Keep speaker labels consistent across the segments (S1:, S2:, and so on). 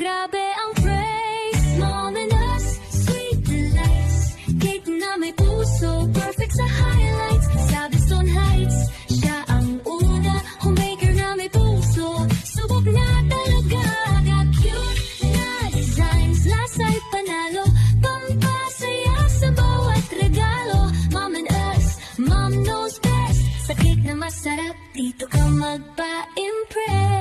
S1: grabe ang praise. Mom and us, sweet delights. Cake na may puso, perfect sa highlights. Sabistone Heights, siya ang una. Homemaker na may puso, subok na talaga. Got cute na designs, lasa'y panalo. Pampasaya sa bawat regalo. Mom and us, mom knows best. Sa cake na masarap, dito ka magpa-impress.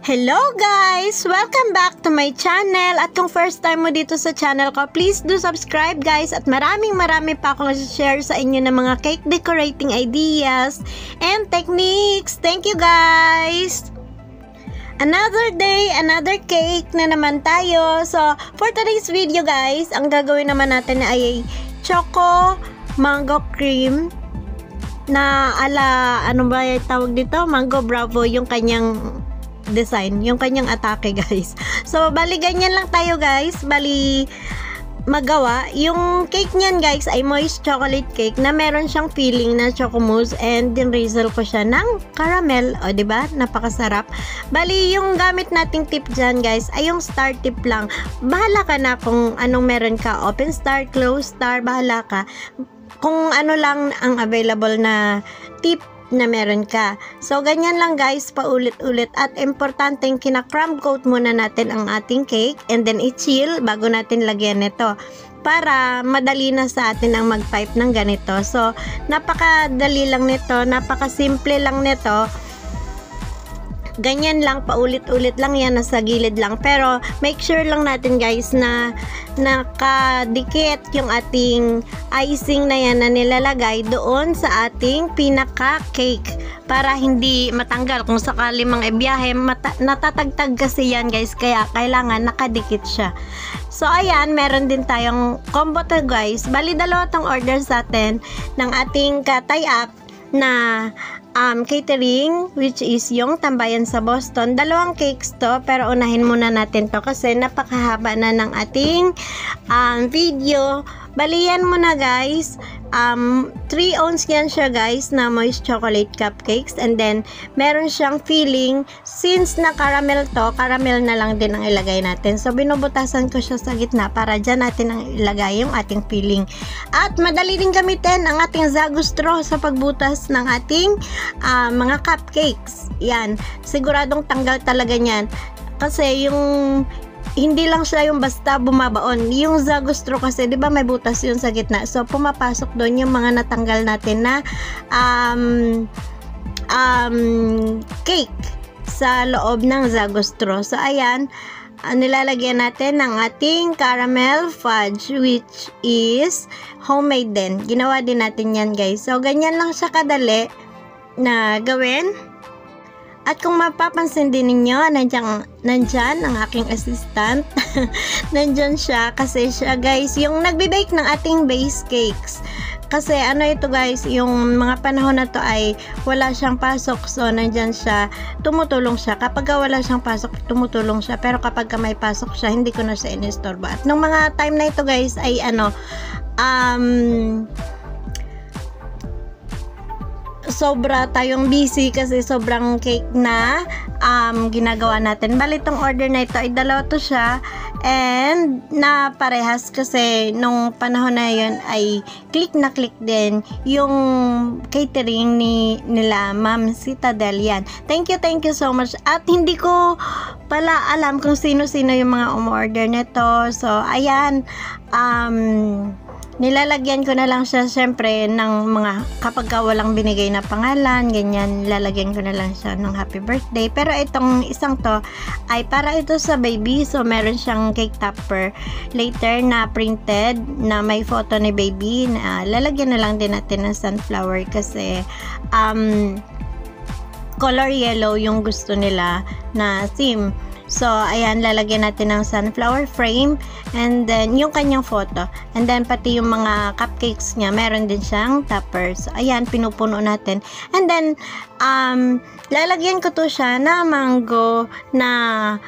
S2: Hello guys! Welcome back to my channel. At kung first time mo dito sa channel ko, please do subscribe guys. At marami pa akong share sa inyo ng mga cake decorating ideas and techniques. Thank you guys! Another day, another cake na naman tayo. So, for today's video guys, ang gagawin naman natin ay choco mango cream na ala, ano ba yung tawag dito? Mango Bravo yung kanyang design, yung kanyang atake guys. So, bali ganyan lang tayo guys. Bali magawa. Yung cake niyan guys ay moist chocolate cake na meron siyang filling na choco mousse and dinrizzle ko siya ng caramel. O, diba? Napakasarap. Bali, yung gamit nating tip dyan guys ay yung star tip lang. Bahala ka na kung anong meron ka. Open star, close star, bahala ka. Kung ano lang ang available na tip na meron ka. So, ganyan lang guys, paulit-ulit. At importanteng kina-crumb coat muna natin ang ating cake and then i-chill bago natin lagyan nito para madali na sa atin ang mag-pipe ng ganito. So, napakadali lang nito, napakasimple lang nito. Ganyan lang, paulit-ulit lang yan, nasa gilid lang. Pero, make sure lang natin guys na nakadikit yung ating icing na yan na nilalagay doon sa ating pinaka-cake para hindi matanggal. Kung sakali mang ibiyahe, natatagtag kasi yan guys, kaya kailangan nakadikit siya. So, ayan, meron din tayong combo to guys. Bali, dalawa tong order sa atin ng ating ka-tie-up na catering, which is yung tambayan sa Boston. Dalawang cakes to, pero unahin muna natin to kasi napakahaba na ng ating video. Baliyan mo na guys. 3 ounce yan siya guys na moist chocolate cupcakes, and then meron siyang filling. Since na caramel to, caramel na lang din ang ilagay natin. So binubutasan ko siya sa gitna para dyan natin ang ilagay yung ating filling. At madali din gamitin ang ating Zago straw sa pagbutas ng ating mga cupcakes. Yan, siguradong tanggal talaga yan kasi yung hindi lang siya yung basta bumabaon. Yung Zago straw kasi, di ba may butas yun sa gitna. So, pumapasok doon yung mga natanggal natin na cake sa loob ng Zago straw. So, ayan, nilalagyan natin ng ating caramel fudge, which is homemade din. Ginawa din natin yan, guys. So, ganyan lang siya kadali na gawin. At kung mapapansin din ninyo, nandyan ang aking assistant. Nandyan siya kasi siya guys, yung nagbe-bake ng ating base cakes. Kasi ano ito guys, yung mga panahon na to ay wala siyang pasok. So, nandyan siya, tumutulong siya. Kapag wala siyang pasok, tumutulong siya. Pero kapag may pasok siya, hindi ko na siya inistorbo. At nung mga time na ito guys, ay sobra tayong busy kasi sobrang cake na ginagawa natin. Bali, itong order na ito ay dalawa to siya and na parehas kasi nung panahon na yun ay click na click din yung catering nila Ma'am Citadel yan. Thank you so much. At hindi ko pala alam kung sino-sino yung mga umorder nito. So, ayan, nilalagyan ko na lang siya syempre ng mga kapag walang binigay na pangalan, ganyan, nilalagyan ko na lang siya ng happy birthday. Pero itong isang to ay para ito sa baby. So, meron siyang cake topper later na printed na may photo ni baby na lalagyan na lang din natin ng sunflower kasi color yellow yung gusto nila na theme. So, ayan, lalagyan natin ng sunflower frame and then yung kanyang photo. And then, pati yung mga cupcakes niya, meron din siyang toppers. So, ayan, pinupuno natin. And then, lalagyan ko to siya na mango na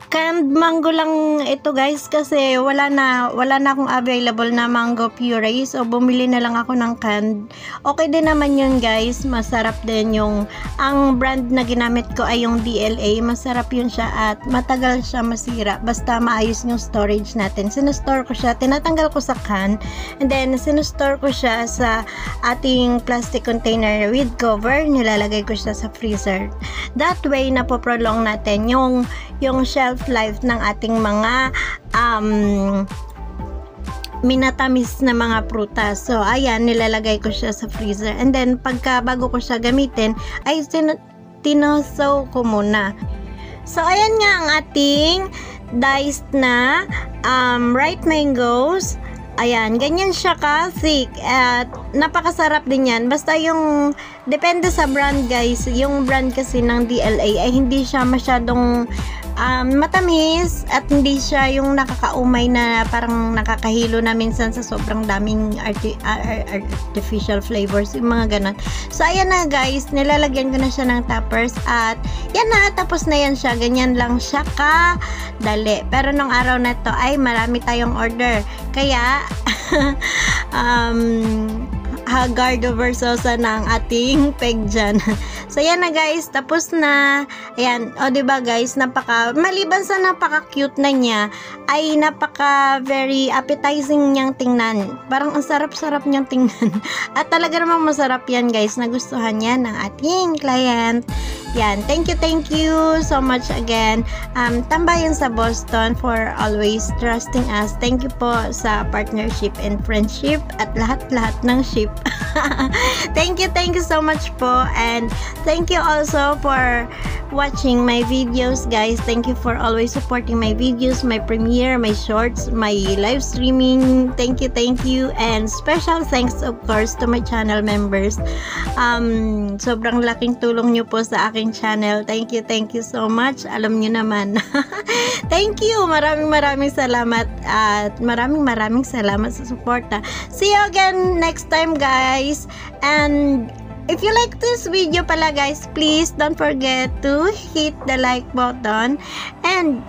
S2: canned mango lang ito guys kasi wala na akong available na mango puree, so bumili na lang ako ng canned. Okay din naman yun guys, masarap din yung, ang brand na ginamit ko ay yung DLA, masarap yun siya at matagal siya masira basta maayos yung storage natin. Sinustore ko siya, tinatanggal ko sa can and then sinustore ko siya sa ating plastic container with cover, nilalagay ko siya sa freezer. That way napoprolong natin yung shelf life ng ating mga minatamis na mga prutas. So ayan, nilalagay ko siya sa freezer and then bago ko siya gamitin ay tinosaw ko muna. So ayan nga ang ating diced na ripe mangoes. Ayan, ganyan siya ka-thick at napakasarap din yan. Basta yung, depende sa brand guys, yung brand kasi ng DLA ay hindi siya masyadong matamis at hindi siya yung nakakaumay na parang nakakahilo na minsan sa sobrang daming artificial flavors, yung mga ganon. So ayan na guys, nilalagyan ko na siya ng toppers at yan na, tapos na yan siya. Ganyan lang siya kadali. Pero nung araw na to ay marami tayong order, kaya haggard over sauce na ang ating peg dyan. So yan na guys, tapos na. Ayan, o diba guys, maliban sa napaka cute na niya, ay napaka very appetizing niyang tingnan. Parang ang sarap-sarap niyang tingnan. At talaga namang masarap yan guys, nagustuhan yan ng ating client. Yan, thank you so much again. Tambayan sa Boston for always trusting us. Thank you po sa partnership and friendship at lahat-lahat ng ship. Thank you so much po, and thank you also for watching my videos guys. Thank you for always supporting my videos, my premiere, my shorts, my live streaming. Thank you, and special thanks of course to my channel members. Sobrang laking tulong nyo po sa aking channel. Thank you so much. Alam nyo naman. Thank you, maraming salamat at maraming salamat sa suporta. See you again next time guys, and if you like this video pala guys, please don't forget to hit the like button and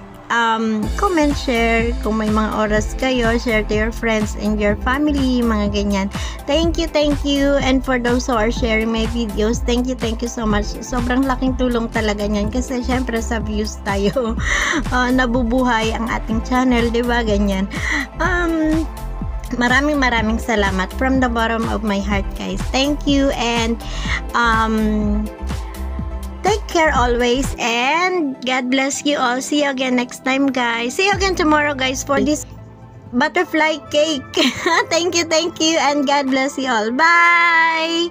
S2: comment, share kung may mga oras kayo, share to your friends and your family, mga ganyan. Thank you, and for those who are sharing my videos, thank you so much. Sobrang laking tulong talaga niyan kasi syempre sa views tayo nabubuhay ang ating channel, diba ganyan. Maraming salamat from the bottom of my heart guys. Thank you, and take care always, and God bless you all. See you again next time guys. See you again tomorrow guys for this butterfly cake. Thank you, and God bless you all. Bye.